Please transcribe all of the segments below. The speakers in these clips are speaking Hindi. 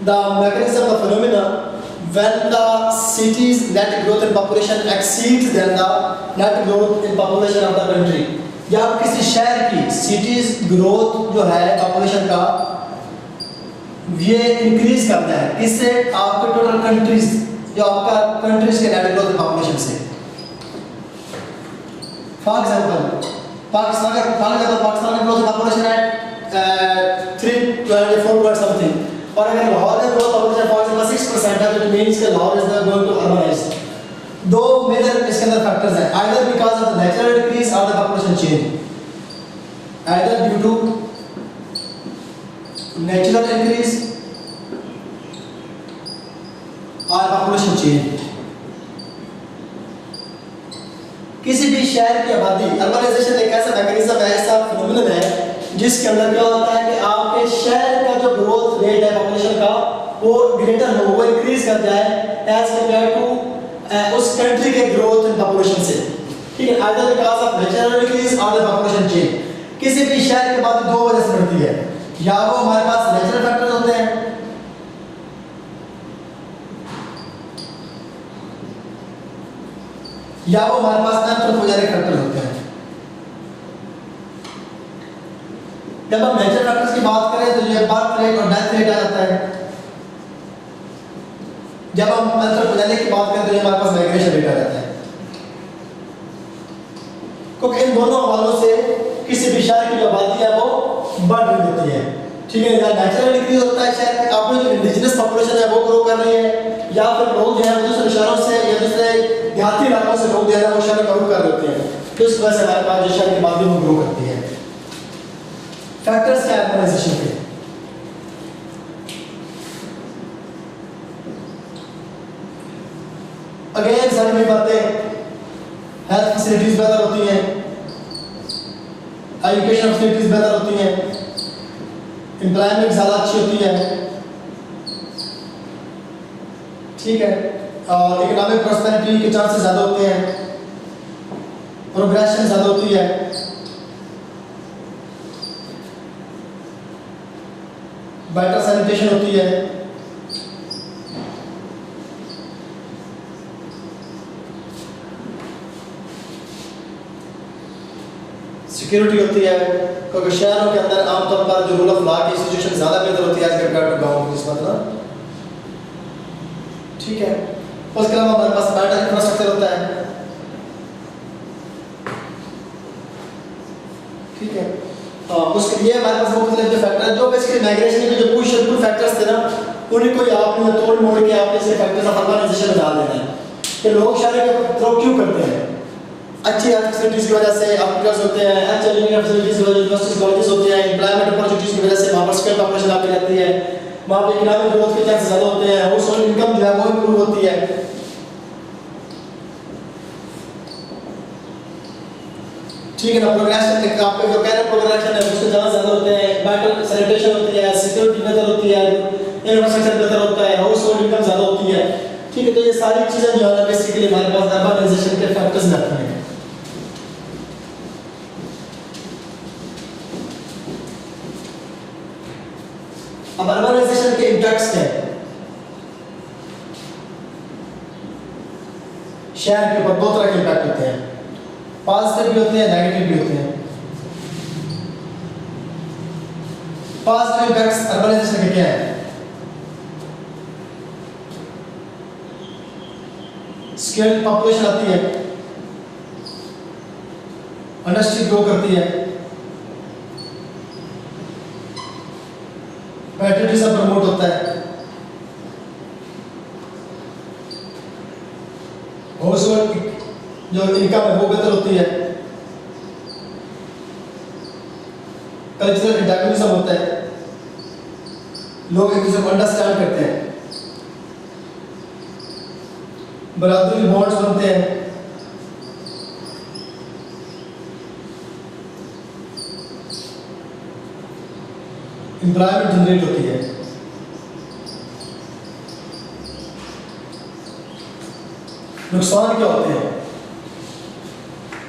the mechanism of phenomena when the city's net growth in population exceeds than the net growth in population of the country। जब किसी शहर की cities growth जो है population का ये इंक्रीज करता है किससे, आपके टोटल कंट्रीज जो आपका कंट्रीज के नेट ग्रोथ पॉपुलेशन से। फॉर एग्जांपल पाकिस्तान की ग्रोथ पॉपुलेशन है 324 समथिंग, और अगर लाहौर का ग्रोथ पॉपुलेशन फॉर एग्जांपल 6% है तो इट मींस कि Lahore is going to urbanise. दो मेजर इसके अंदर फैक्टर्स हैं, either because of the natural decrease और the population change, either due to natural increase और पॉपुलेशन चेंज। किसी भी शहर की आबादी, अर्बनाइजेशन एक ऐसा मैकेनिज्म है, ऐसा फिनोमिनन है जिसके अंदर क्या होता है कि आपके शहर का जो ग्रोथ रेट है पॉपुलेशन का वो ग्रेटर हो, वो इंक्रीज कर जाए एज कंपेयर टू उस कंट्री के ग्रोथ इन पॉपुलेशन से। ठीक है, either because of natural increase और द पॉपुलेशन चेंज। किसी भी शहर की आबादी दो वजह से बढ़ती है, या वो हमारे पास नेचुरल फैक्टर्स होते हैं या वो हमारे पास एंथ्रोपोजेनिक फैक्टर्स होते हैं। जब हम नेचुरल फैक्टर्स की बात करें तो ये बर्थ रेट और डेथ रेट आ जाता है, जब हम एंथ्रोपोजेनिक की बात करें तो ये हमारे पास माइग्रेशन रेट आ जाता है। क्योंकि इन दोनों हवालों से किसी भी शहर की जो आबादी है वो बढ़ रही होती है। ठीक है, या नेचुरल इंक्रीज होता है शहर का, अपनी जो इंडिजिनस पॉपुलेशन है वो ग्रो कर रही है, या फिर लोग जो है दूसरे शहरों से या दूसरे देहाती इलाकों से लोग जो है वो शहर ग्रो कर लेते हैं, तो इस वजह से हमारे पास जो शहर की आबादी वो ग्रो करती है। फैक्टर्स क्या है अर्बनाइजेशन के? अगेन सारी वही बातें, हेल्थ फैसिलिटीज बेहतर होती हैं, एजुकेशन फैसिलिटीज बेहतर होती हैं, एम्प्लॉयमेंट ज़्यादा अच्छी होती है। ठीक है, और इकोनॉमिक प्रॉस्पेरिटी के चांसेस ज़्यादा होते हैं, प्रोग्रेशन ज़्यादा होती है। बेटर सैनिटेशन होती है, सिक्योरिटी होती है, क्योंकि शहरों के अंदर आमतौर पर जो रूल ऑफ लॉ की सिचुएशन ज़्यादा बेहतर होती है एज कम्पेयर टू गाँव की निस्बत ना। ठीक है, उसके अलावा हमारे पास बेटर इंफ्रास्ट्रक्चर होता है। ठीक है, उसके लिए हमारे पास मुख्तलिफ जो फैक्टर जो बेसिकली माइग्रेशन के जो पुश फैक्टर्स थे ना, उन्हीं को आपने तोड़ मोड़ के आपने से फैक्टर्स ऑफ अर्बनाइजेशन में डाल देना है कि लोग शहर की तरफ क्यों करते हैं। अच्छी हेल्थ फैसिलिटीज की वजह से हॉस्पिटल्स होते हैं, अच्छी एजुकेशन फैसिलिटीज की वजह से यूनिवर्सिटीज कॉलेजेस होते हैं, एम्प्लॉयमेंट अपॉर्चुनिटीज की वजह से वहाँ पर स्किल पॉपुलेशन आपकी रहती है, वहाँ पे इकोनॉमिक ग्रोथ के चांसेस ज़्यादा होते हैं, हाउस होल्ड इनकम जो है वो इंप्रूव होती है। ठीक है ना, प्रोग्रेशन आपके जो कैरियर प्रोग्रेशन है उसके चांस ज़्यादा होते हैं, बेटर सैनिटेशन होती है, सिक्योरिटी बेहतर होती है, इंफ्रास्ट्रक्चर बेहतर होता है, हाउस होल्ड इनकम ज़्यादा होती है। ठीक है, तो ये सारी चीज़ें जो है बेसिकली हमारे पास अर्बनाइजेशन के फैक्टर्स रहते हैं। अब अर्बनाइजेशन के इम्पैक्ट्स क्या है शहर के ऊपर? दो तरह के इम्पैक्ट होते हैं, पॉजिटिव भी होते हैं, नेगेटिव भी होते हैं। पॉजिटिव इम्पैक्ट्स अर्बनाइजेशन के क्या है? स्किल्ड पॉपुलेशन आती है, इंडस्ट्री ग्रो करती है, पैट्रियटिज्म प्रमोट होता है, हाउस होल्ड जो इनकम है वो बेहतर होती है, कल्चरल इंटेग्रिज्म होता है, लोग एक दूसरे को अंडरस्टैंड करते हैं, बरादरी बॉन्ड्स बनते हैं, एम्प्लॉयमेंट जनरेट होती है। नुकसान क्या होते हैं?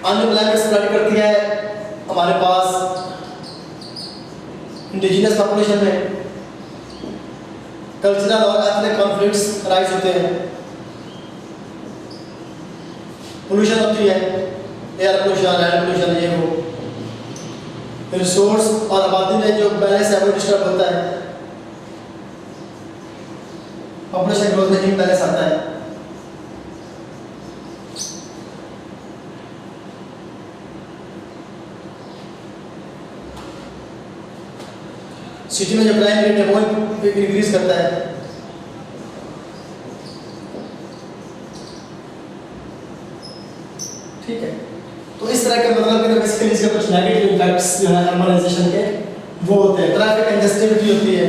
अनएम्प्लॉयमेंट स्प्रेड करती है हमारे पास इंडिजिनस पॉपुलेशन में, कल्चरल और एथनिक कॉन्फ्लिक्ट्स राइज होते हैं, पोल्यूशन होती है, एयर पोल्यूशन, लैंड पोल्यूशन, ये वो, रिसोर्स और आबादी में जो बैलेंस है वो डिस्टर्ब होता है, पॉपुलेशन ग्रोथ में इम्बैलेंस आता है। सिटी में जो क्राइम रेट है वो इंक्रीज करता है। ठीक है, तो इस तरह के मतलब कि बेसिकली इसके कुछ नेगेटिव इफेक्ट्स जो है अर्बनाइजेशन के वो होते हैं। ट्रैफिक कंजेस्टिविटी होती है,